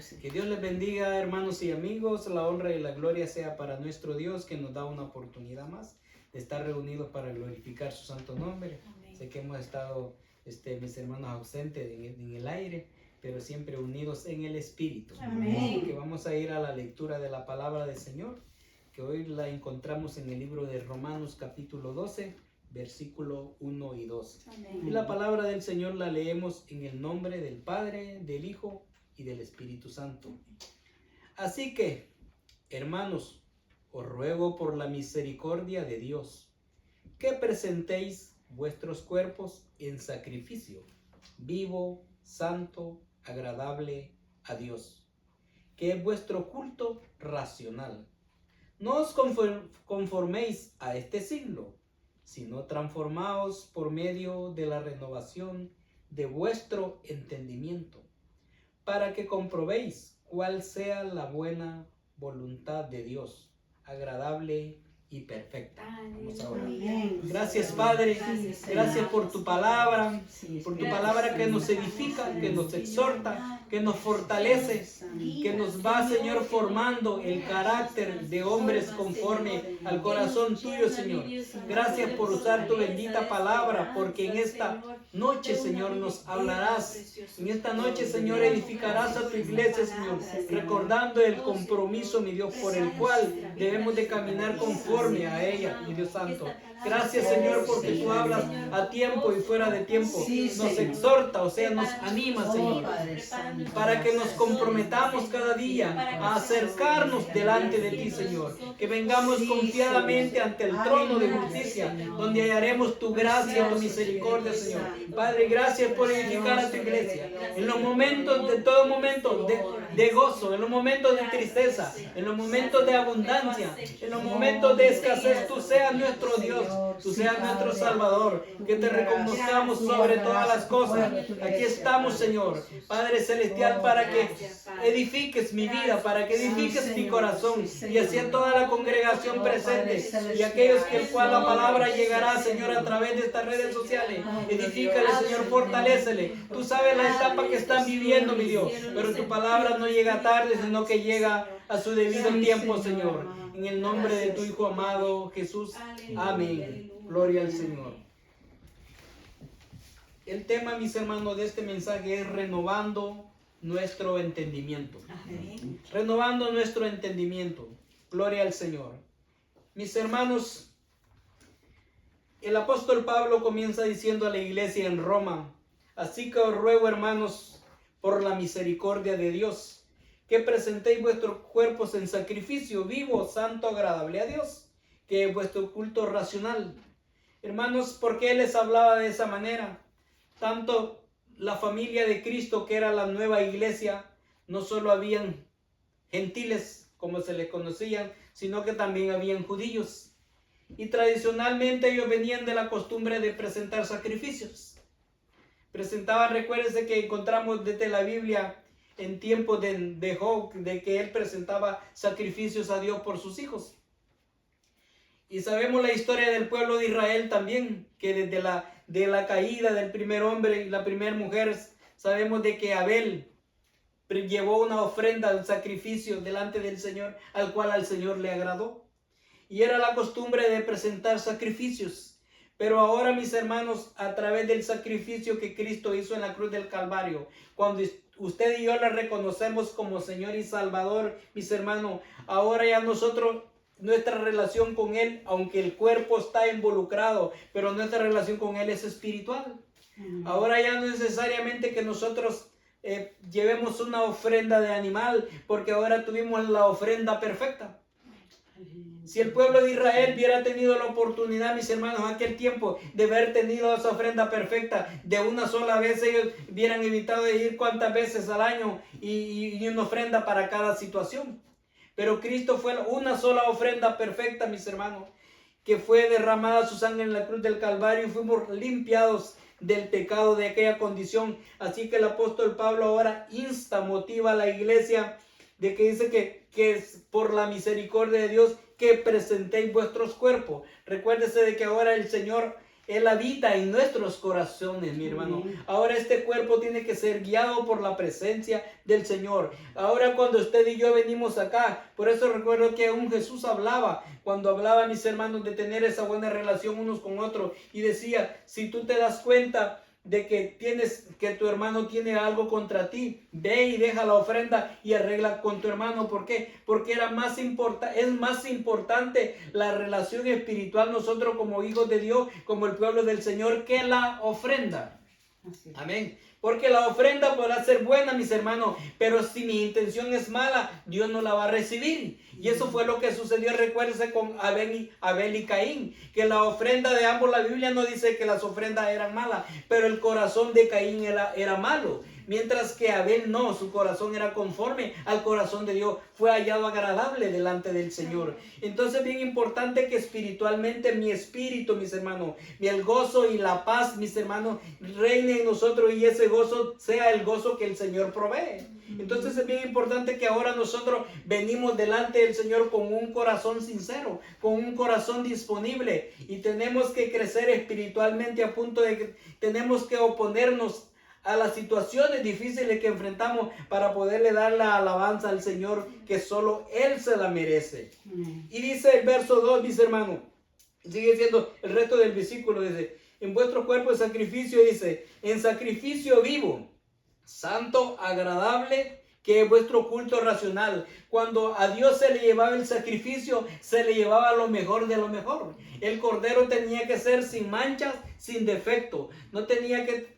Que Dios les bendiga, hermanos y amigos. La honra y la gloria sea para nuestro Dios, que nos da una oportunidad más de estar reunidos para glorificar su santo nombre. Amén. Sé que hemos estado, mis hermanos, ausentes en el aire, pero siempre unidos en el Espíritu. Amén. Que vamos a ir a la lectura de la palabra del Señor, que hoy la encontramos en el libro de Romanos capítulo 12, versículo 1 y 2. Amén. Y la palabra del Señor la leemos en el nombre del Padre, del Hijo y del Espíritu Santo. Así que, hermanos, os ruego por la misericordia de Dios, que presentéis vuestros cuerpos en sacrificio, vivo, santo, agradable a Dios, que es vuestro culto racional. No os conforméis a este siglo, sino transformaos por medio de la renovación de vuestro entendimiento, para que comprobéis cuál sea la buena voluntad de Dios, agradable y perfecta. Vamos a orar. Gracias, Padre, gracias por tu palabra, que nos edifica, que nos exhorta, que nos fortalece, que nos va, Señor, formando el carácter de hombres conforme al corazón tuyo, Señor. Gracias por usar tu bendita palabra, porque en esta noche, Señor, nos hablarás. En esta noche, Señor, edificarás a tu iglesia, Señor, recordando el compromiso, mi Dios, por el cual debemos de caminar conforme a ella, mi Dios Santo. Gracias, Señor, porque tú hablas a tiempo y fuera de tiempo. Nos exhorta, o sea, nos anima, Señor, para que nos comprometamos cada día a acercarnos delante de ti, Señor. Que vengamos confiadamente ante el trono de justicia, donde hallaremos tu gracia, tu misericordia, Señor. Padre, gracias por edificar a tu iglesia. En los momentos, de todo momento, de gozo, en los momentos de tristeza, en los momentos de abundancia, en los momentos de escasez, tú seas nuestro Dios, tú seas nuestro Salvador, que te reconozcamos sobre todas las cosas. Aquí estamos, Señor, Padre Celestial, para que edifiques mi vida, para que edifiques mi corazón, y así a toda la congregación presente, y aquellos que el cual la palabra llegará, Señor, a través de estas redes sociales. Edifícale, Señor, fortalécele. Tú sabes la etapa que están viviendo, mi Dios, pero tu palabra no llega tarde, sino que llega a su debido tiempo, Señor. En el nombre de tu Hijo amado Jesús. Amén. Gloria al Señor. El tema, mis hermanos, de este mensaje es renovando nuestro entendimiento. Amén. Renovando nuestro entendimiento. Gloria al Señor. Mis hermanos, el apóstol Pablo comienza diciendo a la iglesia en Roma: así que os ruego, hermanos, por la misericordia de Dios, que presentéis vuestros cuerpos en sacrificio vivo, santo, agradable a Dios, que es vuestro culto racional. Hermanos, ¿por qué les hablaba de esa manera? Tanto la familia de Cristo, que era la nueva iglesia, no solo habían gentiles, como se les conocían, sino que también habían judíos. Y tradicionalmente ellos venían de la costumbre de presentar sacrificios. Presentaban, recuérdense que encontramos desde la Biblia en tiempos de Job, de que él presentaba sacrificios a Dios por sus hijos. Y sabemos la historia del pueblo de Israel también, que desde de la caída del primer hombre y la primera mujer, sabemos de que Abel llevó una ofrenda, un sacrificio delante del Señor, al cual al Señor le agradó. Y era la costumbre de presentar sacrificios. Pero ahora, mis hermanos, a través del sacrificio que Cristo hizo en la cruz del Calvario, cuando usted y yo le reconocemos como Señor y Salvador, mis hermanos, ahora ya nosotros, nuestra relación con Él, aunque el cuerpo está involucrado, pero nuestra relación con Él es espiritual. Ahora ya no es necesariamente que nosotros llevemos una ofrenda de animal, porque ahora tuvimos la ofrenda perfecta. Si el pueblo de Israel hubiera tenido la oportunidad, mis hermanos, en aquel tiempo, de haber tenido esa ofrenda perfecta de una sola vez, ellos hubieran evitado de ir cuantas veces al año y una ofrenda para cada situación. Pero Cristo fue una sola ofrenda perfecta, mis hermanos, que fue derramada su sangre en la cruz del Calvario, y fuimos limpiados del pecado de aquella condición. Así que el apóstol Pablo ahora motiva a la iglesia, de que dice que es por la misericordia de Dios que presentéis vuestros cuerpos. Recuérdese de que ahora el Señor Él habita en nuestros corazones, mi hermano. Ahora este cuerpo tiene que ser guiado por la presencia del Señor. Ahora cuando usted y yo venimos acá, por eso recuerdo que aún Jesús hablaba, cuando hablaba, mis hermanos, de tener esa buena relación unos con otros, y decía, si tú te das cuenta de que tu hermano tiene algo contra ti, ve y deja la ofrenda y arregla con tu hermano. ¿Por qué? Porque es más importante la relación espiritual nosotros como hijos de Dios, como el pueblo del Señor, que la ofrenda. Amén. Porque la ofrenda podrá ser buena, mis hermanos, pero si mi intención es mala, Dios no la va a recibir. Y eso fue lo que sucedió, recuérdese, con Abel y Caín, que la ofrenda de ambos, la Biblia no dice que las ofrendas eran malas, pero el corazón de Caín era malo. Mientras que Abel no, su corazón era conforme al corazón de Dios, fue hallado agradable delante del Señor. Entonces, bien importante que espiritualmente mi espíritu, mis hermanos, el gozo y la paz, mis hermanos, reine en nosotros, y ese gozo sea el gozo que el Señor provee. Entonces es bien importante que ahora nosotros venimos delante del Señor con un corazón sincero, con un corazón disponible, y tenemos que crecer espiritualmente a punto de que tenemos que oponernos a las situaciones difíciles que enfrentamos para poderle dar la alabanza al Señor, que solo Él se la merece. Y dice el verso 2, mis hermanos, sigue siendo el resto del versículo, dice, en vuestro cuerpo de sacrificio, dice, en sacrificio vivo, santo, agradable, que es vuestro culto racional. Cuando a Dios se le llevaba el sacrificio, se le llevaba lo mejor de lo mejor. El cordero tenía que ser sin manchas, sin defecto. No tenía que,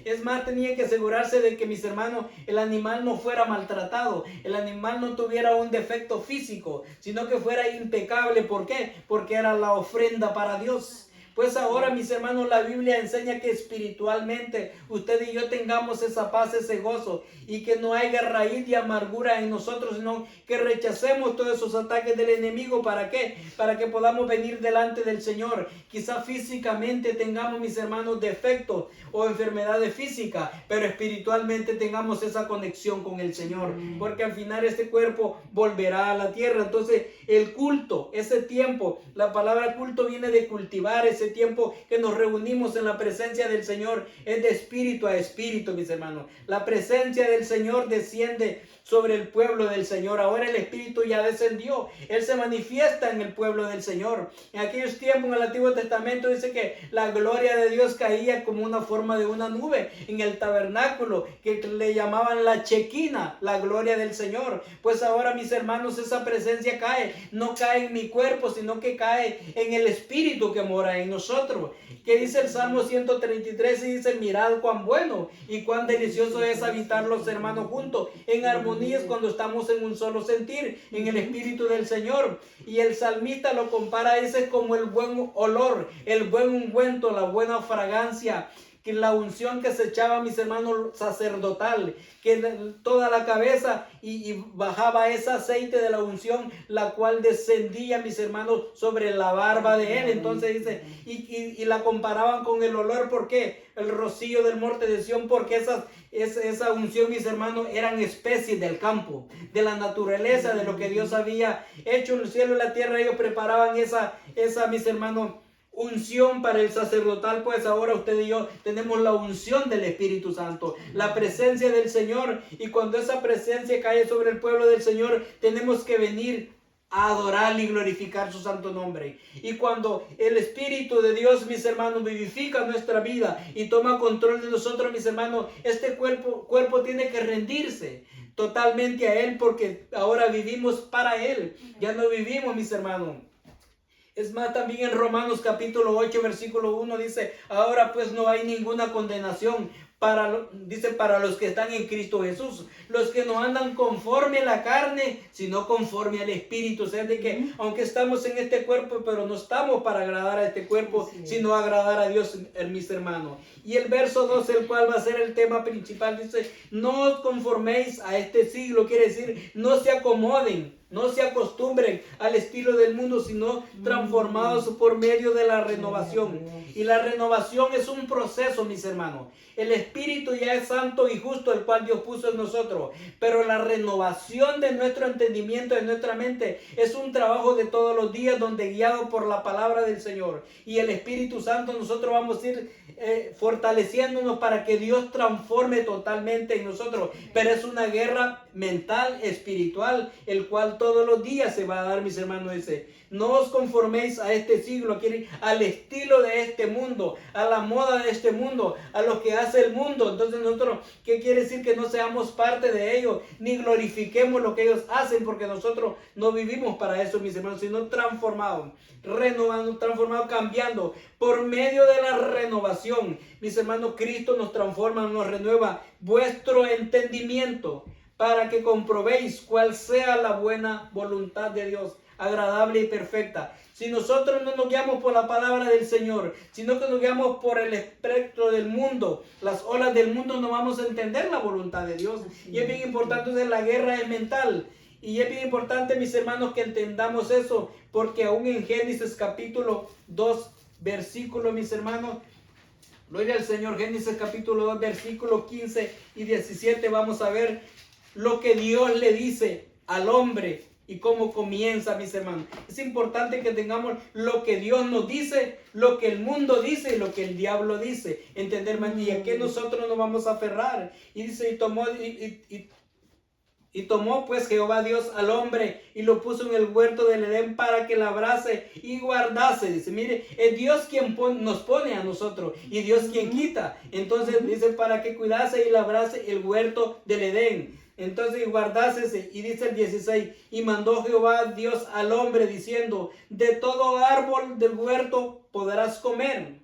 es más, tenía que asegurarse de que, mis hermanos, el animal no fuera maltratado, el animal no tuviera un defecto físico, sino que fuera impecable. ¿Por qué? Porque era la ofrenda para Dios. Pues ahora, mis hermanos, la Biblia enseña que espiritualmente usted y yo tengamos esa paz, ese gozo, y que no haya raíz de amargura en nosotros, sino que rechacemos todos esos ataques del enemigo. ¿Para qué? Para que podamos venir delante del Señor. Quizá físicamente tengamos, mis hermanos, defectos o enfermedades físicas, pero espiritualmente tengamos esa conexión con el Señor, porque al final este cuerpo volverá a la tierra. Entonces el culto, ese tiempo, la palabra culto viene de cultivar, ese tiempo que nos reunimos en la presencia del Señor es de espíritu a espíritu, mis hermanos. La presencia del Señor desciende sobre el pueblo del Señor. Ahora el Espíritu ya descendió, Él se manifiesta en el pueblo del Señor. En aquellos tiempos, en el Antiguo Testamento, dice que la gloria de Dios caía como una forma de una nube en el tabernáculo, que le llamaban la chequina, la gloria del Señor. Pues ahora, mis hermanos, esa presencia cae, no cae en mi cuerpo, sino que cae en el Espíritu que mora en nosotros. Que dice el Salmo 133, y dice, mirad cuán bueno y cuán delicioso es habitar los hermanos juntos en armonía, es cuando estamos en un solo sentir, en el Espíritu del Señor. Y el salmista lo compara a ese como el buen olor, el buen ungüento, la buena fragancia, que la unción que se echaba, mis hermanos, sacerdotal, que toda la cabeza y bajaba ese aceite de la unción, la cual descendía, mis hermanos, sobre la barba de él. Entonces dice, y la comparaban con el olor. ¿Por qué? El rocío del monte de Sión, porque esa unción, mis hermanos, eran especies del campo, de la naturaleza, de lo que Dios había hecho en el cielo y la tierra. Ellos preparaban esa mis hermanos, unción para el sacerdotal. Pues ahora usted y yo tenemos la unción del Espíritu Santo, la presencia del Señor, y cuando esa presencia cae sobre el pueblo del Señor, tenemos que venir a adorar y glorificar su santo nombre. Y cuando el Espíritu de Dios, mis hermanos, vivifica nuestra vida y toma control de nosotros, mis hermanos, este cuerpo tiene que rendirse totalmente a Él, porque ahora vivimos para Él, ya no vivimos, mis hermanos. Es más, también en Romanos capítulo 8, versículo 1 dice, ahora pues no hay ninguna condenación para los que están en Cristo Jesús, los que no andan conforme a la carne, sino conforme al Espíritu. O sea, de que aunque estamos en este cuerpo, pero no estamos para agradar a este cuerpo, sino agradar a Dios, mis hermanos. Y el verso 2, el cual va a ser el tema principal, dice, no os conforméis a este siglo, quiere decir, no se acomoden, no se acostumbren al estilo del mundo, sino transformados por medio de la renovación. Y la renovación es un proceso, mis hermanos. El espíritu ya es santo y justo, el cual Dios puso en nosotros. Pero la renovación de nuestro entendimiento, de nuestra mente, es un trabajo de todos los días, donde guiado por la palabra del Señor y el Espíritu Santo, nosotros vamos a ir fortaleciéndonos para que Dios transforme totalmente en nosotros. Pero es una guerra mental, espiritual, el cual todos los días se va a dar, mis hermanos. Dice: no os conforméis a este siglo, al estilo de este mundo, a la moda de este mundo, a lo que hace el mundo. Entonces nosotros, ¿qué quiere decir? Que no seamos parte de ellos, ni glorifiquemos lo que ellos hacen, porque nosotros no vivimos para eso, mis hermanos, sino transformados, renovando, transformado, cambiando por medio de la renovación. Mis hermanos, Cristo nos transforma, nos renueva vuestro entendimiento, para que comprobéis cuál sea la buena voluntad de Dios, agradable y perfecta. Si nosotros no nos guiamos por la palabra del Señor, sino que nos guiamos por el espectro del mundo, las olas del mundo, no vamos a entender la voluntad de Dios. Y es bien importante, entonces la guerra es mental. Y es bien importante, mis hermanos, que entendamos eso, porque aún en Génesis capítulo 2, versículo, mis hermanos, gloria al Señor, Génesis capítulo 2, versículo 15 y 17, vamos a ver lo que Dios le dice al hombre y cómo comienza, mis hermanos. Es importante que tengamos lo que Dios nos dice, lo que el mundo dice y lo que el diablo dice. Entender, hermano, y a qué nosotros nos vamos a aferrar. Y dice: y tomó pues Jehová Dios al hombre y lo puso en el huerto del Edén para que labrase y guardase. Dice, mire, es Dios quien nos pone a nosotros y Dios quien quita. Entonces dice, para que cuidase y labrase el huerto del Edén. Entonces, y guardásese. Y dice el 16, y mandó Jehová Dios al hombre diciendo: de todo árbol del huerto podrás comer,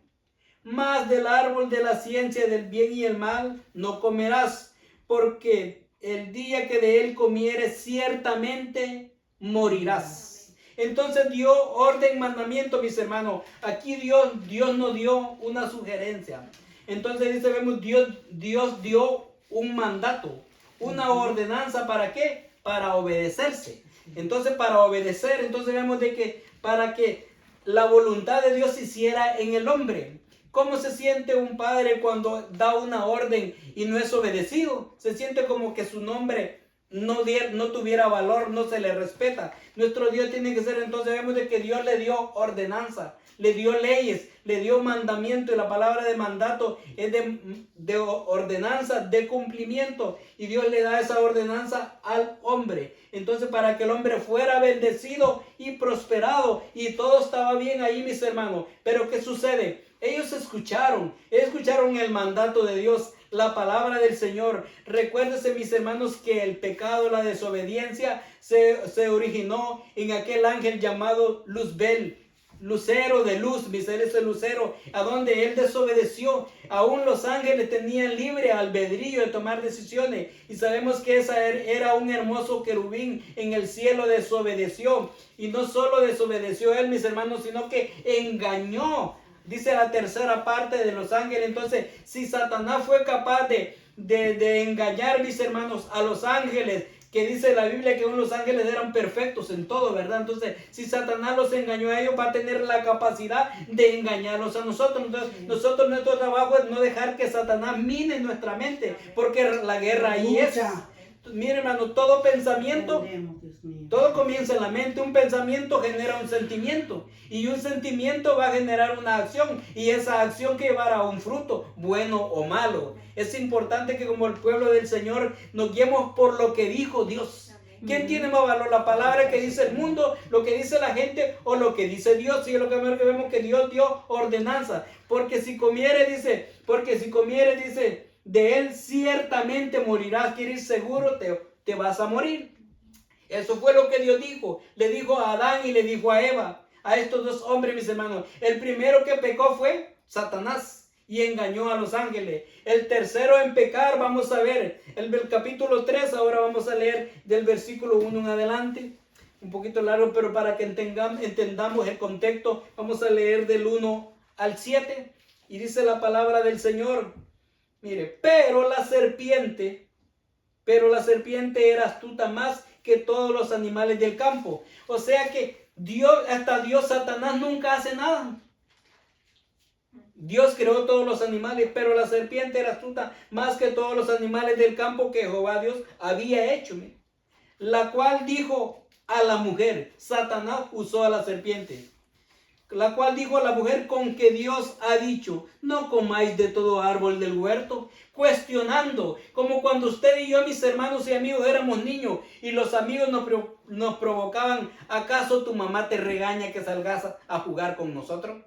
mas del árbol de la ciencia del bien y el mal no comerás, porque el día que de él comieres ciertamente morirás. Entonces dio orden, mandamiento, mis hermanos. Aquí Dios nos dio una sugerencia. Entonces dice, vemos, Dios dio un mandato, una ordenanza. ¿Para qué? Para obedecerse. Entonces, para obedecer, entonces vemos de que para que la voluntad de Dios se hiciera en el hombre. ¿Cómo se siente un padre cuando da una orden y no es obedecido? Se siente como que su nombre no tuviera valor, no se le respeta. Nuestro Dios tiene que ser, entonces vemos de que Dios le dio ordenanza, le dio leyes, le dio mandamiento, y la palabra de mandato es de ordenanza, de cumplimiento, y Dios le da esa ordenanza al hombre. Entonces, para que el hombre fuera bendecido y prosperado, y todo estaba bien ahí, mis hermanos. Pero ¿qué sucede? Ellos escucharon el mandato de Dios, la palabra del Señor. Recuérdense, mis hermanos, que el pecado, la desobediencia, se originó en aquel ángel llamado Luzbel, lucero de luz, ese lucero, a donde él desobedeció. Aún los ángeles tenían libre albedrío de tomar decisiones, y sabemos que esa era un hermoso querubín en el cielo. Desobedeció, y no solo desobedeció él, mis hermanos, sino que engañó, dice la tercera parte de los ángeles. Entonces, si Satanás fue capaz de engañar, mis hermanos, a los ángeles, que dice la Biblia que los ángeles eran perfectos en todo, ¿verdad? Entonces, si Satanás los engañó a ellos, va a tener la capacidad de engañarlos a nosotros. Entonces, nosotros, nuestro trabajo es no dejar que Satanás mine nuestra mente, porque la guerra ahí es. Mire, hermano, todo pensamiento, todo comienza en la mente. Un pensamiento genera un sentimiento, y un sentimiento va a generar una acción, y esa acción que llevará a un fruto, bueno o malo. Es importante que como el pueblo del Señor nos guiemos por lo que dijo Dios. ¿Quién tiene más valor? ¿La palabra que dice el mundo, lo que dice la gente, o lo que dice Dios? Y es lo que vemos, que Dios dio ordenanza. Porque si comieres, dice, de él ciertamente morirás. Quiere ir seguro, te vas a morir. Eso fue lo que Dios dijo. Le dijo a Adán y le dijo a Eva, a estos dos hombres, mis hermanos. El primero que pecó fue Satanás, y engañó a los ángeles. El tercero en pecar, vamos a ver el capítulo 3, ahora vamos a leer del versículo 1 en adelante. Un poquito largo, pero para que entendamos el contexto, vamos a leer del 1 al 7. Y dice la palabra del Señor. Mire, pero la serpiente era astuta más que todos los animales del campo. O sea que Dios, Satanás nunca hace nada. Dios creó todos los animales, pero la serpiente era astuta más que todos los animales del campo que Jehová Dios había hecho. La cual dijo a la mujer, Satanás usó a la serpiente, la cual dijo a la mujer, con que Dios ha dicho, no comáis de todo árbol del huerto, cuestionando, como cuando usted y yo, mis hermanos y amigos, éramos niños y los amigos nos provocaban, ¿acaso tu mamá te regaña que salgas a jugar con nosotros?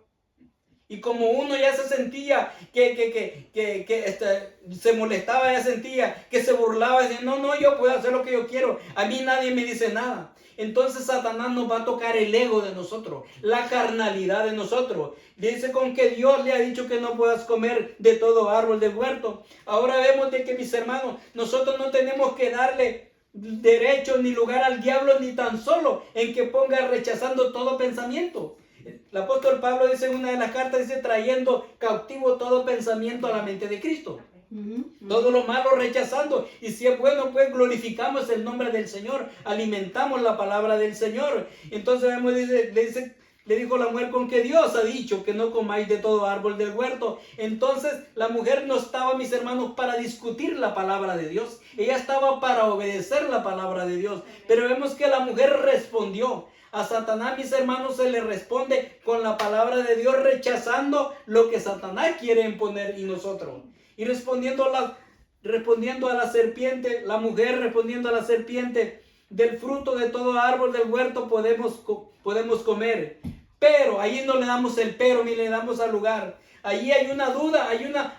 Y como uno ya se sentía se molestaba, ya sentía que se burlaba, decía, no, yo puedo hacer lo que yo quiero, a mí nadie me dice nada. Entonces Satanás nos va a tocar el ego de nosotros, la carnalidad de nosotros. Dice, con que Dios le ha dicho que no puedas comer de todo árbol del huerto. Ahora vemos de que, mis hermanos, nosotros no tenemos que darle derecho ni lugar al diablo, ni tan solo en que ponga rechazando todo pensamiento. El apóstol Pablo dice en una de las cartas, dice, trayendo cautivo todo pensamiento a la mente de Cristo. Todo lo malo rechazando, y si es bueno, pues glorificamos el nombre del Señor, alimentamos la palabra del Señor. Entonces vemos, le dijo la mujer, con que Dios ha dicho que no comáis de todo árbol del huerto. Entonces la mujer no estaba, mis hermanos, para discutir la palabra de Dios, ella estaba para obedecer la palabra de Dios. Pero vemos que la mujer respondió. A Satanás, mis hermanos, se le responde con la palabra de Dios, rechazando lo que Satanás quiere imponer en nosotros. Y respondiendo a la serpiente, la mujer respondiendo a la serpiente, del fruto de todo árbol del huerto podemos comer. Pero, ahí no le damos el pero, ni le damos al lugar. Allí hay una duda,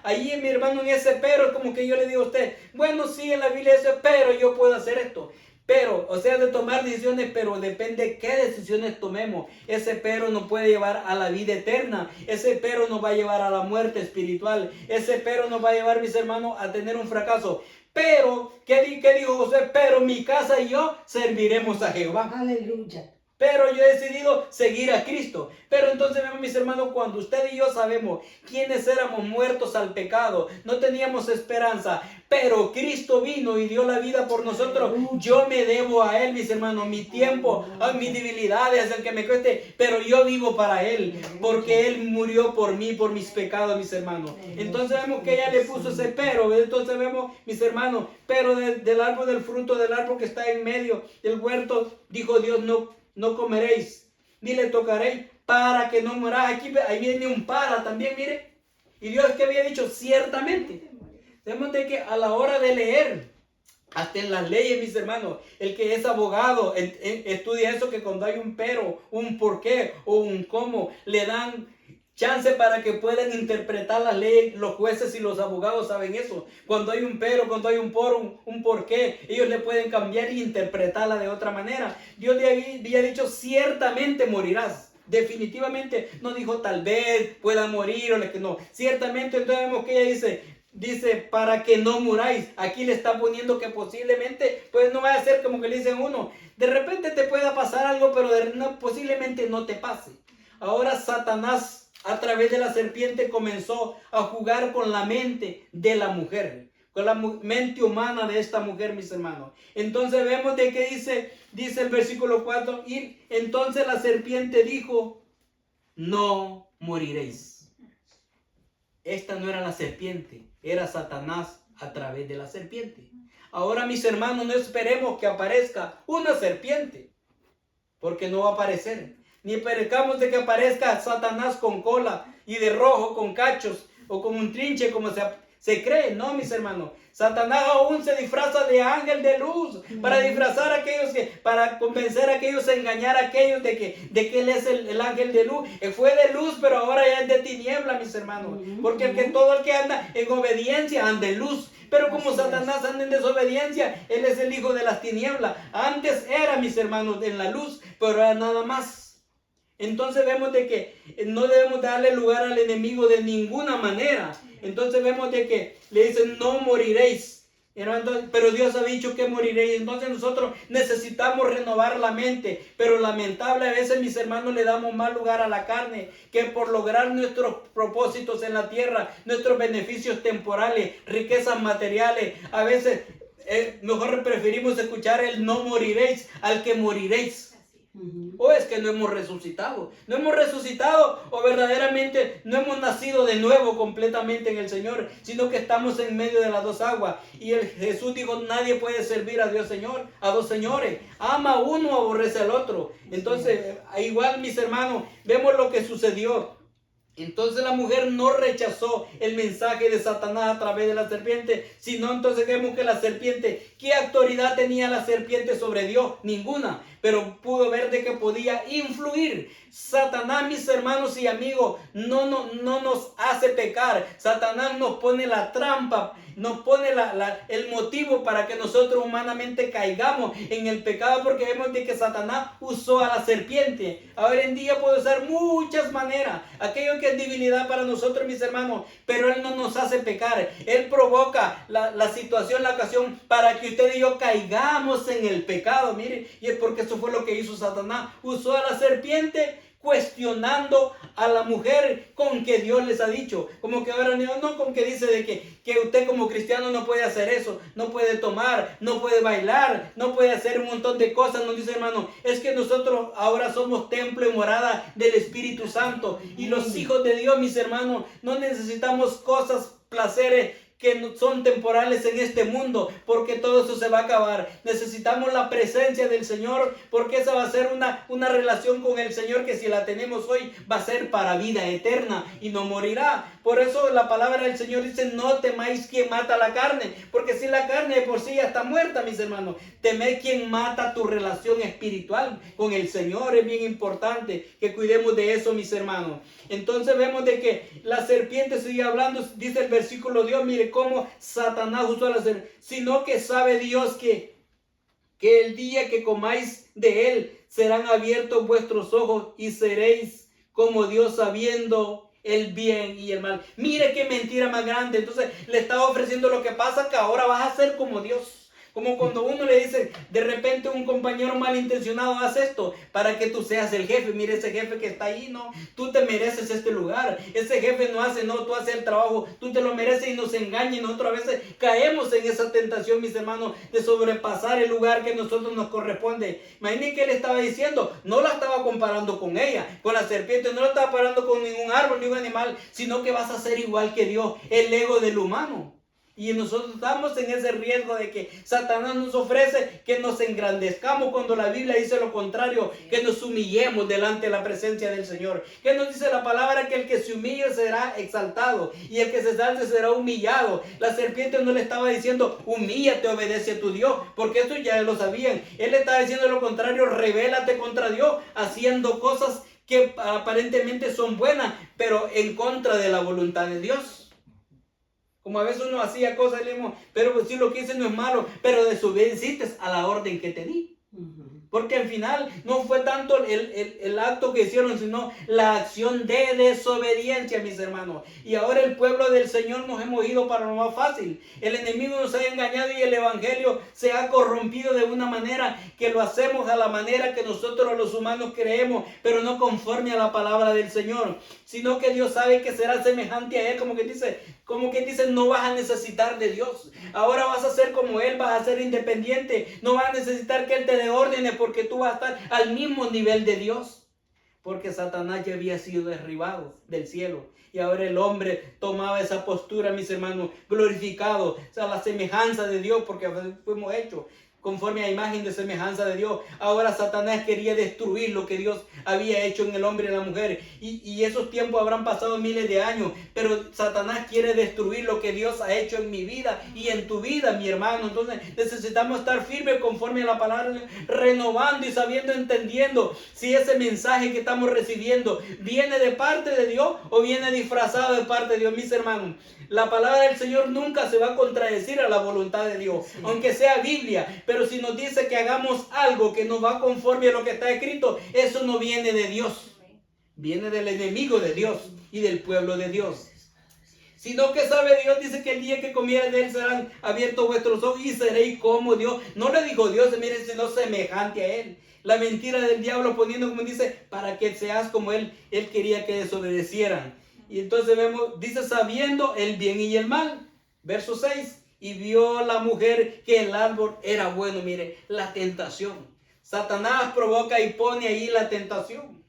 allí mi hermano, en ese pero, es como que yo le digo a usted, bueno, sí, en la Biblia dice, pero yo puedo hacer esto. Pero, o sea, de tomar decisiones, pero depende qué decisiones tomemos. Ese pero nos puede llevar a la vida eterna. Ese pero nos va a llevar a la muerte espiritual. Ese pero nos va a llevar, mis hermanos, a tener un fracaso. Pero, ¿qué dijo José? Pero mi casa y yo serviremos a Jehová. Aleluya. Pero yo he decidido seguir a Cristo. Pero entonces, mis hermanos, cuando usted y yo sabemos quiénes éramos muertos al pecado, no teníamos esperanza, pero Cristo vino y dio la vida por nosotros, yo me debo a Él, mis hermanos, mi tiempo, a mis debilidades, el que me cueste, pero yo vivo para Él, porque Él murió por mí, por mis pecados, mis hermanos. Entonces vemos que ella le puso ese pero. Entonces vemos, mis hermanos, pero del árbol, del fruto del árbol que está en medio del huerto, dijo Dios, no comeréis, ni le tocaréis, para que no muráis. Aquí, ahí viene un para también, mire. Y Dios que había dicho, ciertamente. Tenemos de que a la hora de leer, hasta en las leyes, mis hermanos, el que es abogado estudia eso, que cuando hay un pero, un por qué o un cómo, le dan chance para que puedan interpretar las leyes. Los jueces y los abogados saben eso. Cuando hay un pero, cuando hay un por qué, ellos le pueden cambiar e interpretarla de otra manera. Dios le había dicho, ciertamente morirás. Definitivamente no dijo tal vez pueda morir o que no. Ciertamente. Entonces vemos que ella dice para que no muráis. Aquí le está poniendo que posiblemente, pues no va a ser como que le dicen uno, de repente te pueda pasar algo, pero posiblemente no te pase. Ahora Satanás, a través de la serpiente, comenzó a jugar con la mente de la mujer, con la mente humana de esta mujer, mis hermanos. Entonces vemos de que dice el versículo 4, y entonces la serpiente dijo, no moriréis. Esta no era la serpiente, era Satanás a través de la serpiente. Ahora, mis hermanos, no esperemos que aparezca una serpiente, porque no va a aparecer. Ni esperemos de que aparezca Satanás con cola y de rojo, con cachos o con un trinche como se cree. No, mis hermanos. Satanás aún se disfraza de ángel de luz para disfrazar a aquellos para convencer a aquellos, engañar a aquellos de que él es el ángel de luz. Él fue de luz, pero ahora ya es de tiniebla, mis hermanos. Porque todo el que anda en obediencia anda en luz. Pero como Satanás anda en desobediencia, él es el hijo de las tinieblas. Antes era, mis hermanos, en la luz, pero ahora nada más. Entonces vemos de que no debemos darle lugar al enemigo de ninguna manera. Entonces vemos de que le dicen, no moriréis. Pero Dios ha dicho que moriréis. Entonces nosotros necesitamos renovar la mente. Pero lamentable, a veces, mis hermanos, le damos más lugar a la carne, que por lograr nuestros propósitos en la tierra, nuestros beneficios temporales, riquezas materiales, a veces mejor preferimos escuchar el no moriréis al que moriréis. O es que no hemos resucitado. No hemos resucitado o verdaderamente no hemos nacido de nuevo completamente en el Señor, sino que estamos en medio de las dos aguas. Y Jesús dijo, nadie puede servir a Dios Señor, a dos señores. Ama a uno, aborrece al otro. Entonces, igual mis hermanos, vemos lo que sucedió. Entonces la mujer no rechazó el mensaje de Satanás a través de la serpiente, sino entonces vemos que la serpiente, ¿qué autoridad tenía la serpiente sobre Dios? Ninguna, pero pudo ver de que podía influir. Satanás, mis hermanos y amigos, no nos hace pecar. Satanás nos pone la trampa, nos pone el motivo para que nosotros humanamente caigamos en el pecado, porque vemos de que Satanás usó a la serpiente. Ahora en día puede usar muchas maneras, aquello que es debilidad para nosotros, mis hermanos, pero Él no nos hace pecar. Él provoca la situación, la ocasión, para que usted y yo caigamos en el pecado. Mire, y es porque eso fue lo que hizo Satanás. Usó a la serpiente cuestionando a la mujer con que Dios les ha dicho, como que ahora no, con que dice de que usted como cristiano no puede hacer eso, no puede tomar, no puede bailar, no puede hacer un montón de cosas. Nos dice, hermano, es que nosotros ahora somos templo y morada del Espíritu Santo, y los hijos de Dios, mis hermanos, no necesitamos cosas, placeres que son temporales en este mundo, porque todo eso se va a acabar. Necesitamos la presencia del Señor, porque esa va a ser una relación con el Señor que si la tenemos hoy va a ser para vida eterna y no morirá. Por eso la palabra del Señor dice, no temáis quien mata la carne, porque si la carne de por sí ya está muerta, mis hermanos, temed quien mata tu relación espiritual con el Señor. Es bien importante que cuidemos de eso, mis hermanos. Entonces vemos de que la serpiente sigue hablando, dice el versículo Dios, mire cómo Satanás usó a la serpiente, sino que sabe Dios que el día que comáis de él serán abiertos vuestros ojos y seréis como Dios, sabiendo el bien y el mal. Mire qué mentira más grande. Entonces le estaba ofreciendo lo que pasa, que ahora vas a ser como Dios. Como cuando uno le dice de repente a un compañero malintencionado, haz esto para que tú seas el jefe. Mire, ese jefe que está ahí, no, tú te mereces este lugar. Ese jefe no hace, no, tú haces el trabajo, tú te lo mereces, y nos engaña. Y nosotros a veces caemos en esa tentación, mis hermanos, de sobrepasar el lugar que a nosotros nos corresponde. Imagínense que él estaba diciendo, no la estaba comparando con ella, con la serpiente, no la estaba comparando con ningún árbol, ningún animal, sino que vas a ser igual que Dios, el ego del humano. Y nosotros estamos en ese riesgo de que Satanás nos ofrece que nos engrandezcamos, cuando la Biblia dice lo contrario, que nos humillemos delante de la presencia del Señor. Que nos dice la palabra que el que se humille será exaltado y el que se exalte será humillado. La serpiente no le estaba diciendo, humíllate, obedece a tu Dios, porque eso ya lo sabían. Él le estaba diciendo lo contrario, rebélate contra Dios, haciendo cosas que aparentemente son buenas, pero en contra de la voluntad de Dios. Como a veces uno hacía cosas, pero pues si lo que hice no es malo, pero desobedeciste a la orden que te di. Porque al final no fue tanto el acto que hicieron, sino la acción de desobediencia, mis hermanos. Y ahora el pueblo del Señor nos hemos ido para lo más fácil. El enemigo nos ha engañado y el evangelio se ha corrompido de una manera que lo hacemos a la manera que nosotros los humanos creemos, pero no conforme a la palabra del Señor. Sino que Dios sabe que será semejante a Él, como que dice, no vas a necesitar de Dios. Ahora vas a ser como Él, vas a ser independiente. No vas a necesitar que Él te dé órdenes, porque tú vas a estar al mismo nivel de Dios. Porque Satanás ya había sido derribado del cielo. Y ahora el hombre tomaba esa postura, mis hermanos, glorificado. O sea, la semejanza de Dios, porque fuimos hechos conforme a imagen de semejanza de Dios. Ahora Satanás quería destruir lo que Dios había hecho en el hombre y en la mujer. Y esos tiempos habrán pasado miles de años, pero Satanás quiere destruir lo que Dios ha hecho en mi vida y en tu vida, mi hermano. Entonces necesitamos estar firmes conforme a la palabra, renovando y sabiendo, entendiendo si ese mensaje que estamos recibiendo viene de parte de Dios o viene disfrazado de parte de Dios, mis hermanos. La palabra del Señor nunca se va a contradecir a la voluntad de Dios, sí, aunque sea Biblia. Pero si nos dice que hagamos algo que no va conforme a lo que está escrito, eso no viene de Dios. Viene del enemigo de Dios y del pueblo de Dios. Sino que sabe Dios, dice que el día que comieran de él serán abiertos vuestros ojos y seréis como Dios. No le dijo Dios, mire, sino semejante a Él. La mentira del diablo poniendo, como dice, para que seas como Él. Él quería que desobedecieran. Y entonces vemos, dice, sabiendo el bien y el mal. Verso 6. Y vio la mujer que el árbol era bueno. Mire, la tentación. Satanás provoca y pone ahí la tentación.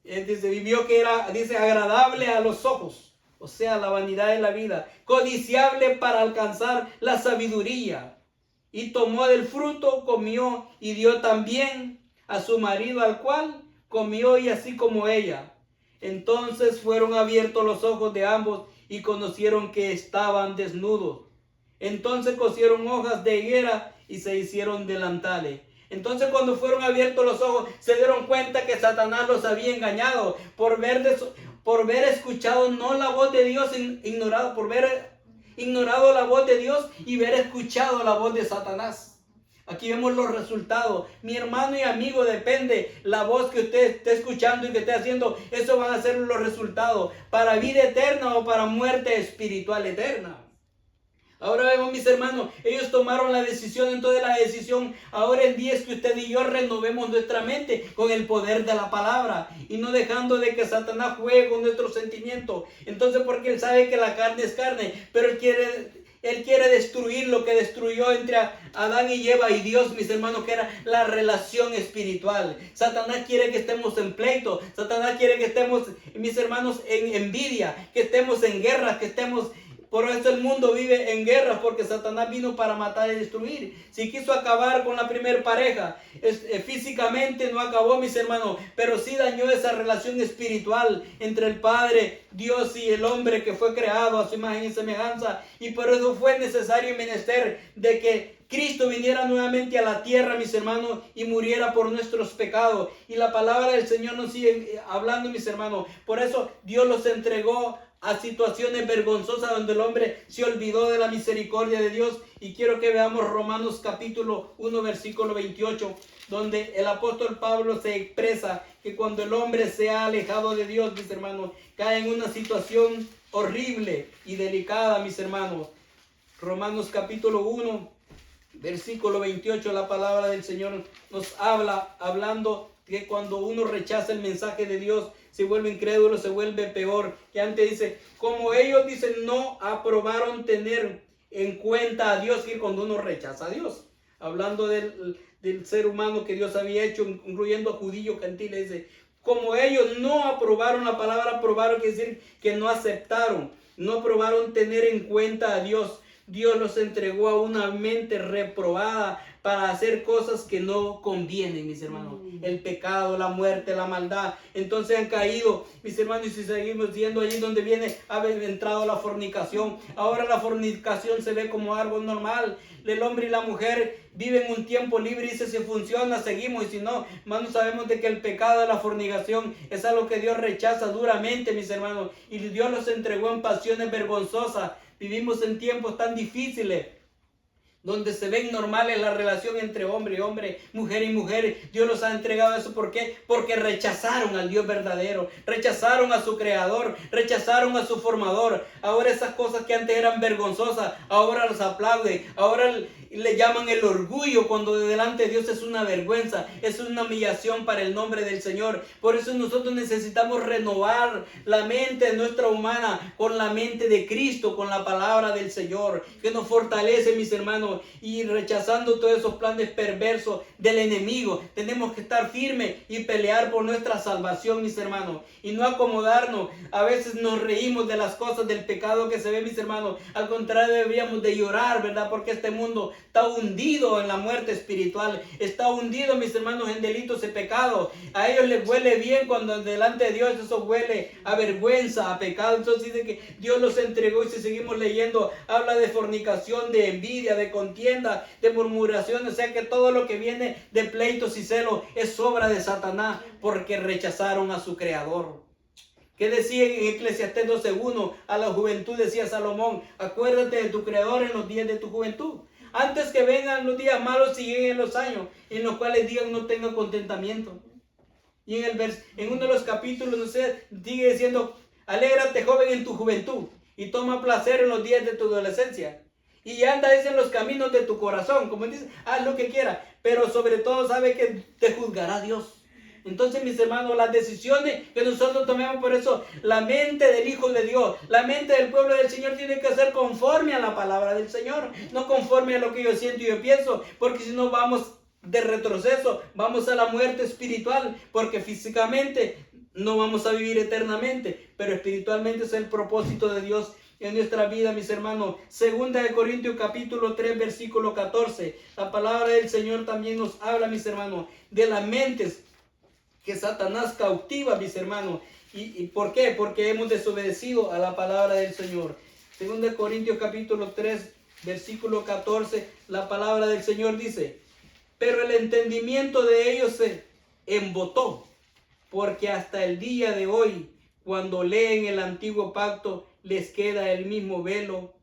Dice, vivió que era, dice, agradable a los ojos, o sea, la vanidad de la vida, codiciable para alcanzar la sabiduría. Y tomó del fruto, comió y dio también a su marido, al cual comió y así como ella. Entonces fueron abiertos los ojos de ambos y conocieron que estaban desnudos. Entonces cosieron hojas de higuera y se hicieron delantales. Entonces cuando fueron abiertos los ojos se dieron cuenta que Satanás los había engañado por ver escuchado no la voz de Dios, ignorado, por ver ignorado la voz de Dios y ver escuchado la voz de Satanás. Aquí vemos los resultados. Mi hermano y amigo, depende la voz que usted esté escuchando y que esté haciendo. Eso van a ser los resultados para vida eterna o para muerte espiritual eterna. Ahora vemos, mis hermanos, ellos tomaron la decisión. Entonces la decisión ahora en día es que usted y yo renovemos nuestra mente con el poder de la palabra y no dejando de que Satanás juegue con nuestros sentimientos. Entonces, porque él sabe que la carne es carne, pero él quiere destruir lo que destruyó entre Adán y Eva y Dios, mis hermanos, que era la relación espiritual. Satanás quiere que estemos en pleito. Satanás quiere que estemos, mis hermanos, en envidia, que estemos en guerra, que estemos... Por eso el mundo vive en guerra, porque Satanás vino para matar y destruir. Si quiso acabar con la primera pareja, físicamente no acabó, mis hermanos, pero sí dañó esa relación espiritual entre el Padre, Dios y el hombre que fue creado a su imagen y semejanza. Y por eso fue necesario y menester de que Cristo viniera nuevamente a la tierra, mis hermanos, y muriera por nuestros pecados. Y la palabra del Señor nos sigue hablando, mis hermanos. Por eso Dios los entregó a situaciones vergonzosas donde el hombre se olvidó de la misericordia de Dios. Y quiero que veamos Romanos capítulo 1 versículo 28, donde el apóstol Pablo se expresa que cuando el hombre se ha alejado de Dios, mis hermanos, cae en una situación horrible y delicada, mis hermanos. Romanos capítulo 1 versículo 28, la palabra del Señor nos habla, hablando que cuando uno rechaza el mensaje de Dios, se vuelve incrédulo, se vuelve peor. Que antes dice, como ellos dicen, no aprobaron tener en cuenta a Dios, que cuando uno rechaza a Dios, hablando del ser humano que Dios había hecho, incluyendo a judíos, gentiles, dice, como ellos no aprobaron, la palabra aprobaron quiere decir que no aceptaron, no aprobaron tener en cuenta a Dios. Dios los entregó a una mente reprobada para hacer cosas que no convienen, mis hermanos. El pecado, la muerte, la maldad. Entonces han caído, mis hermanos, y si seguimos yendo allí donde viene, ha entrado la fornicación. Ahora la fornicación se ve como algo normal. El hombre y la mujer viven un tiempo libre y dice, si funciona, seguimos. Y si no, hermanos, sabemos de que el pecado de la fornicación es algo que Dios rechaza duramente, mis hermanos. Y Dios los entregó en pasiones vergonzosas. Vivimos en tiempos tan difíciles, donde se ven normales la relación entre hombre y hombre, mujer y mujer. Dios los ha entregado eso. ¿Por qué? Porque rechazaron al Dios verdadero, rechazaron a su creador, rechazaron a su formador. Ahora esas cosas que antes eran vergonzosas, ahora las aplauden, ahora le llaman el orgullo, cuando delante de Dios es una vergüenza, es una humillación para el nombre del Señor. Por eso nosotros necesitamos renovar la mente de nuestra humana con la mente de Cristo, con la palabra del Señor, que nos fortalece, mis hermanos, y rechazando todos esos planes perversos del enemigo. Tenemos que estar firmes y pelear por nuestra salvación, mis hermanos, y no acomodarnos. A veces nos reímos de las cosas, del pecado que se ve, mis hermanos. Al contrario, deberíamos de llorar, ¿verdad? Porque este mundo está hundido en la muerte espiritual, está hundido, mis hermanos, en delitos y pecados. A ellos les huele bien cuando delante de Dios eso huele a vergüenza, a pecado. Entonces dice que Dios los entregó, y si seguimos leyendo, habla de fornicación, de envidia, de contienda, de murmuración. O sea que todo lo que viene de pleitos y celos es obra de Satanás, porque rechazaron a su creador. ¿Qué decía en Eclesiastés 12:1? A la juventud decía Salomón, acuérdate de tu creador en los días de tu juventud, antes que vengan los días malos y lleguen los años en los cuales digan no tengo contentamiento. Y en uno de los capítulos, no sé, sigue diciendo, alégrate joven en tu juventud y toma placer en los días de tu adolescencia. Y anda en los caminos de tu corazón, como dice, haz lo que quieras, pero sobre todo sabe que te juzgará Dios. Entonces, mis hermanos, las decisiones que nosotros tomemos, por eso la mente del Hijo de Dios, la mente del pueblo del Señor tiene que ser conforme a la palabra del Señor, no conforme a lo que yo siento y yo pienso, porque si no vamos de retroceso, vamos a la muerte espiritual, porque físicamente no vamos a vivir eternamente, pero espiritualmente es el propósito de Dios en nuestra vida, mis hermanos. Segunda de Corintios capítulo 3 versículo 14. La palabra del Señor también nos habla, mis hermanos, de las mentes que Satanás cautiva, mis hermanos. ¿Y por qué? Porque hemos desobedecido a la palabra del Señor. Segunda de Corintios capítulo 3 versículo 14. La palabra del Señor dice: pero el entendimiento de ellos se embotó, porque hasta el día de hoy, cuando leen el antiguo pacto, les queda el mismo velo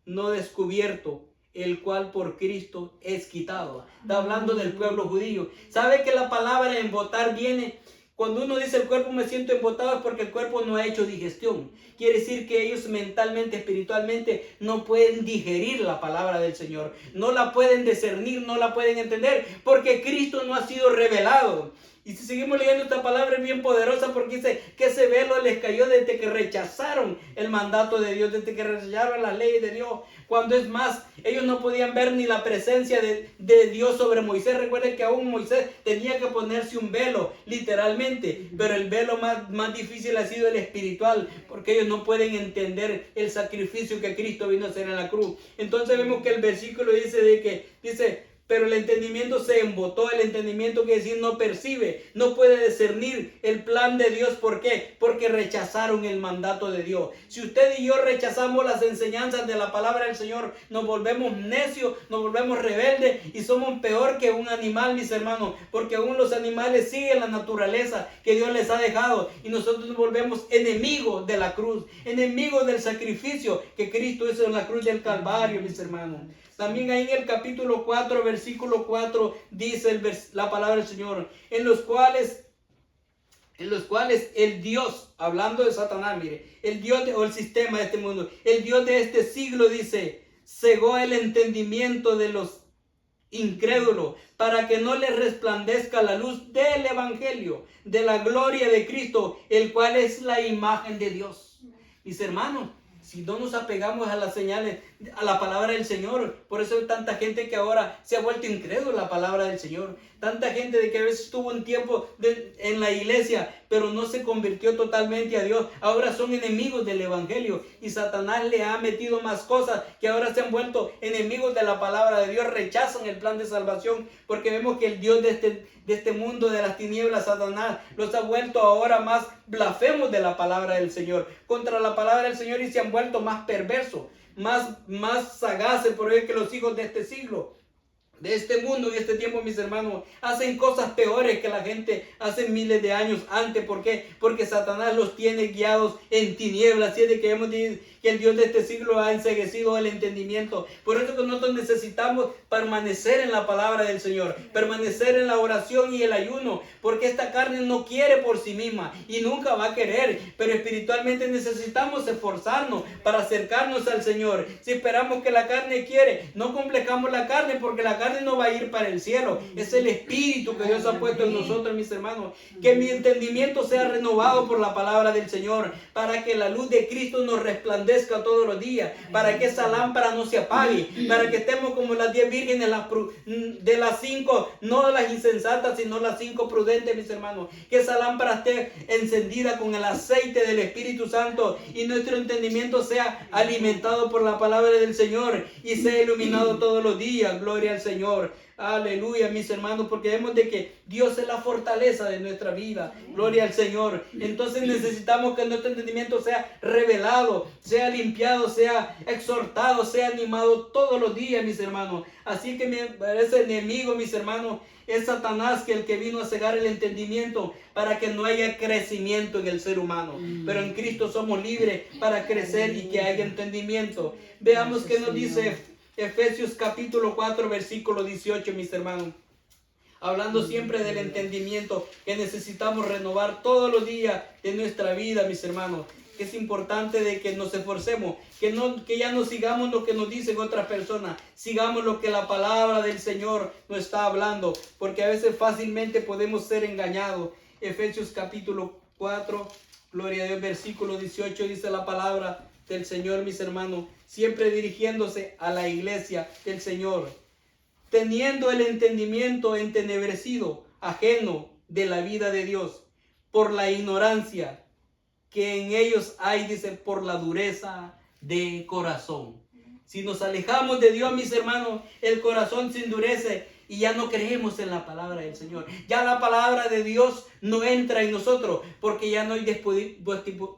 no descubierto, el cual por Cristo es quitado. Está hablando del pueblo judío. ¿Sabe que la palabra embotar viene? Cuando uno dice el cuerpo me siento embotado, es porque el cuerpo no ha hecho digestión. Quiere decir que ellos mentalmente, espiritualmente, no pueden digerir la palabra del Señor. No la pueden discernir, no la pueden entender, porque Cristo no ha sido revelado. Y si seguimos leyendo esta palabra es bien poderosa, porque dice que ese velo les cayó desde que rechazaron el mandato de Dios, desde que rechazaron las leyes de Dios. Cuando es más, ellos no podían ver ni la presencia de Dios sobre Moisés. Recuerden que aún Moisés tenía que ponerse un velo, literalmente. Pero el velo más difícil ha sido el espiritual, porque ellos no pueden entender el sacrificio que Cristo vino a hacer en la cruz. Entonces vemos que el versículo dice, pero el entendimiento se embotó. El entendimiento quiere decir no percibe, no puede discernir el plan de Dios. ¿Por qué? Porque rechazaron el mandato de Dios. Si usted y yo rechazamos las enseñanzas de la palabra del Señor, nos volvemos necios, nos volvemos rebeldes y somos peor que un animal, mis hermanos, porque aún los animales siguen la naturaleza que Dios les ha dejado y nosotros nos volvemos enemigos de la cruz, enemigos del sacrificio que Cristo hizo en la cruz del Calvario, mis hermanos. También ahí en el capítulo 4, versículo 4, dice la palabra del Señor, en los cuales el Dios, hablando de Satanás, mire, el Dios o el sistema de este mundo, el Dios de este siglo, dice, cegó el entendimiento de los incrédulos, para que no les resplandezca la luz del evangelio, de la gloria de Cristo, el cual es la imagen de Dios. Mis hermanos, si no nos apegamos a las señales, a la palabra del Señor, por eso hay tanta gente que ahora se ha vuelto incrédula a la palabra del Señor. Tanta gente de que a veces estuvo un tiempo en la iglesia, pero no se convirtió totalmente a Dios. Ahora son enemigos del evangelio y Satanás le ha metido más cosas que ahora se han vuelto enemigos de la palabra de Dios. Rechazan el plan de salvación porque vemos que el Dios de este mundo, de las tinieblas, Satanás, los ha vuelto ahora más blasfemos de la palabra del Señor, contra la palabra del Señor, y se han vuelto más perversos, más sagaces por ello que los hijos de este siglo, de este mundo y este tiempo, mis hermanos, hacen cosas peores que la gente hace miles de años antes. ¿Por qué? Porque Satanás los tiene guiados en tinieblas. Así es de que hemos dicho que el Dios de este siglo ha enceguecido el entendimiento. Por eso que nosotros necesitamos permanecer en la palabra del Señor, permanecer en la oración y el ayuno, porque esta carne no quiere por sí misma y nunca va a querer, pero espiritualmente necesitamos esforzarnos para acercarnos al Señor. Si esperamos que la carne quiere, no complejamos la carne, porque la carne no va a ir para el cielo. Es el Espíritu que Dios ha puesto en nosotros, mis hermanos. Que mi entendimiento sea renovado por la palabra del Señor, para que la luz de Cristo nos resplandezca todos los días, para que esa lámpara no se apague, para que estemos como las 10 vírgenes de las 5, no las insensatas, sino las 5 prudentes, mis hermanos. Que esa lámpara esté encendida con el aceite del Espíritu Santo y nuestro entendimiento sea alimentado por la palabra del Señor y sea iluminado todos los días. Gloria al Señor. Aleluya, mis hermanos, porque vemos de que Dios es la fortaleza de nuestra vida. Gloria al Señor. Entonces necesitamos que nuestro entendimiento sea revelado, sea limpiado, sea exhortado, sea animado todos los días, mis hermanos. Así que ese enemigo, mis hermanos, es Satanás, que el que vino a cegar el entendimiento para que no haya crecimiento en el ser humano. Pero en Cristo somos libres para crecer y que haya entendimiento. Veamos qué nos dice Efesios capítulo 4 versículo 18, mis hermanos. Hablando siempre del entendimiento que necesitamos renovar todos los días de nuestra vida, mis hermanos. Que es importante de que nos esforcemos, que ya no sigamos lo que nos dicen otras personas, sigamos lo que la palabra del Señor nos está hablando, porque a veces fácilmente podemos ser engañados. Efesios capítulo 4, gloria a Dios, versículo 18, dice la palabra del Señor, mis hermanos, siempre dirigiéndose a la iglesia del Señor. teniendo el entendimiento entenebrecido, ajeno de la vida de Dios, por la ignorancia que en ellos hay, dice, por la dureza de corazón. Si nos alejamos de Dios, mis hermanos, el corazón se endurece y ya no creemos en la palabra del Señor. Ya la palabra de Dios no entra en nosotros porque ya no hay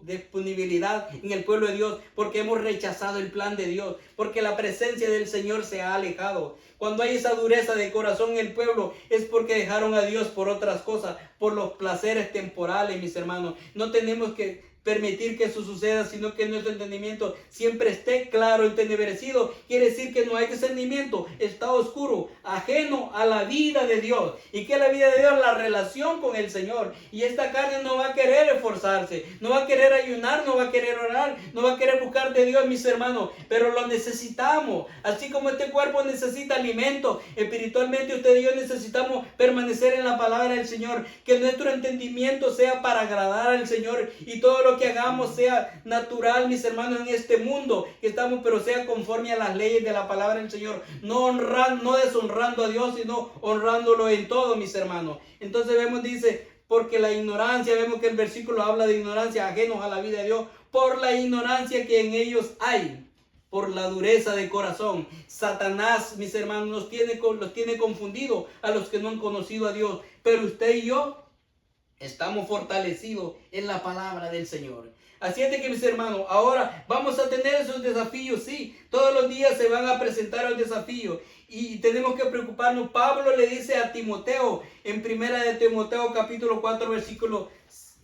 disponibilidad en el pueblo de Dios, porque hemos rechazado el plan de Dios, porque la presencia del Señor se ha alejado. Cuando hay esa dureza de corazón en el pueblo es porque dejaron a Dios por otras cosas, por los placeres temporales, mis hermanos. No tenemos que permitir que eso suceda, sino que nuestro entendimiento siempre esté claro, entenebrecido. Quiere decir que no hay discernimiento, está oscuro, ajeno a la vida de Dios. ¿Y qué es la vida de Dios? La relación con el Señor. Y esta carne no va a querer esforzarse, no va a querer ayunar, no va a querer orar, no va a querer buscar de Dios, mis hermanos, pero lo necesitamos. Así como este cuerpo necesita alimento, espiritualmente usted y yo necesitamos permanecer en la palabra del Señor, que nuestro entendimiento sea para agradar al Señor y todo lo que hagamos sea natural, mis hermanos, en este mundo que estamos, pero sea conforme a las leyes de la palabra del Señor, no deshonrando a Dios, sino honrándolo en todo, mis hermanos. Entonces vemos, dice, porque la ignorancia, vemos que el versículo habla de ignorancia, ajenos a la vida de Dios, por la ignorancia que en ellos hay, por la dureza de corazón. Satanás, mis hermanos, los tiene confundidos a los que no han conocido a Dios, pero usted y yo estamos fortalecidos en la palabra del Señor. Así es de que, mis hermanos, ahora vamos a tener esos desafíos, sí. Todos los días se van a presentar los desafíos y tenemos que preocuparnos. Pablo le dice a Timoteo, en primera de Timoteo capítulo 4, versículo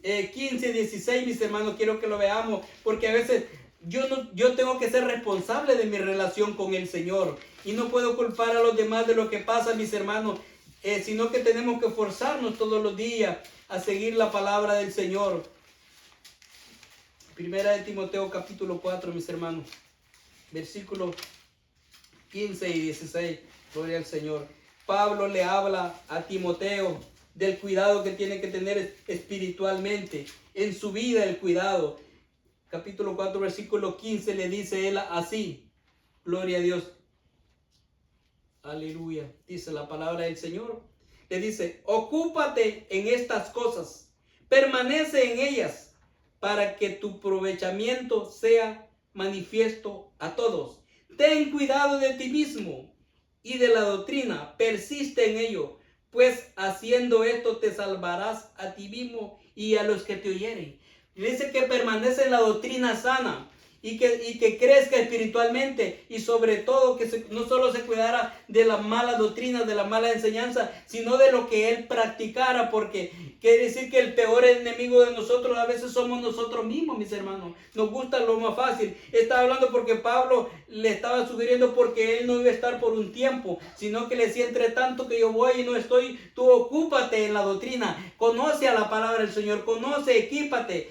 15, 16, mis hermanos, quiero que lo veamos, porque a veces yo tengo que ser responsable de mi relación con el Señor y no puedo culpar a los demás de lo que pasa, mis hermanos, sino que tenemos que esforzarnos todos los días a seguir la palabra del Señor. Primera de Timoteo capítulo 4, mis hermanos, versículos 15 y 16, gloria al Señor. Pablo le habla a Timoteo del cuidado que tiene que tener espiritualmente en su vida, el cuidado. Capítulo 4, versículo 15 le dice él así, gloria a Dios, aleluya, dice la palabra del Señor. Le dice, ocúpate en estas cosas, permanece en ellas, para que tu aprovechamiento sea manifiesto a todos. Ten cuidado de ti mismo y de la doctrina, persiste en ello, pues haciendo esto te salvarás a ti mismo y a los que te oyeren. Dice que permanece en la doctrina sana y que crezca espiritualmente, y sobre todo que no solo se cuidara de la mala doctrina, de la mala enseñanza, sino de lo que él practicara, porque quiere decir que el peor enemigo de nosotros a veces somos nosotros mismos, mis hermanos. Nos gusta lo más fácil. Estaba hablando porque Pablo le estaba sugiriendo, porque él no iba a estar por un tiempo, sino que le decía, entre tanto que yo voy y no estoy, tú ocúpate en la doctrina, conoce a la palabra del Señor, conoce, equípate,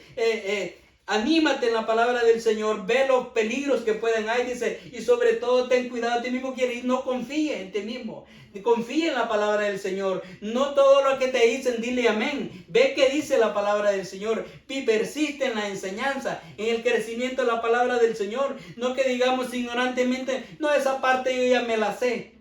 anímate en la palabra del Señor, ve los peligros que pueden haber, dice, y sobre todo ten cuidado de ti mismo, quiere decir, no confíe en ti mismo, confíe en la palabra del Señor, no todo lo que te dicen, dile amén, ve que dice la palabra del Señor, persiste en la enseñanza, en el crecimiento de la palabra del Señor, no que digamos ignorantemente, no, esa parte yo ya me la sé,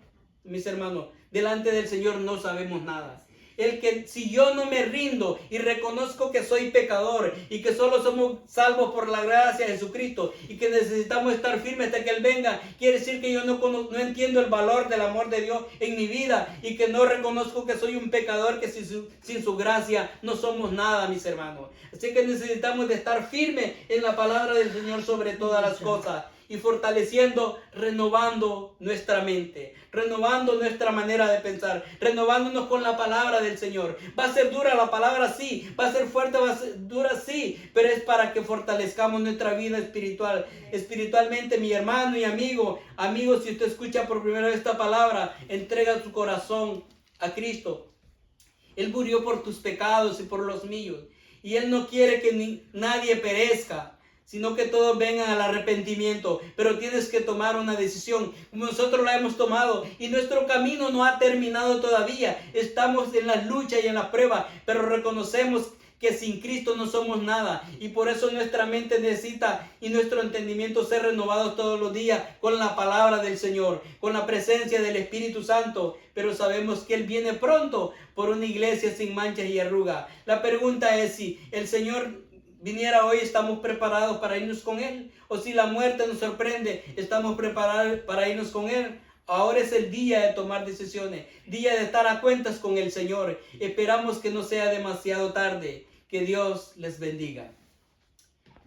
mis hermanos, delante del Señor no sabemos nada. El que si yo no me rindo y reconozco que soy pecador y que solo somos salvos por la gracia de Jesucristo y que necesitamos estar firmes hasta que Él venga, quiere decir que yo no entiendo el valor del amor de Dios en mi vida y que no reconozco que soy un pecador, que sin su gracia no somos nada, mis hermanos. Así que necesitamos de estar firmes en la palabra del Señor sobre todas las cosas, y fortaleciendo, renovando nuestra mente, renovando nuestra manera de pensar, renovándonos con la palabra del Señor. Va a ser dura la palabra, sí, va a ser fuerte, va a ser dura, sí, pero es para que fortalezcamos nuestra vida espiritual. Espiritualmente, mi hermano y amigo, si usted escucha por primera vez esta palabra, entrega su corazón a Cristo. Él murió por tus pecados y por los míos, y Él no quiere que nadie perezca, sino que todos vengan al arrepentimiento. Pero tienes que tomar una decisión, como nosotros la hemos tomado, y nuestro camino no ha terminado todavía. Estamos en la lucha y en la prueba, pero reconocemos que sin Cristo no somos nada, y por eso nuestra mente necesita y nuestro entendimiento ser renovados todos los días con la palabra del Señor, con la presencia del Espíritu Santo. Pero sabemos que Él viene pronto por una iglesia sin manchas y arrugas. La pregunta es si el Señor viniera hoy, ¿estamos preparados para irnos con Él? O si la muerte nos sorprende, ¿estamos preparados para irnos con Él? Ahora es el día de tomar decisiones, día de estar a cuentas con el Señor. Esperamos que no sea demasiado tarde. Que Dios les bendiga.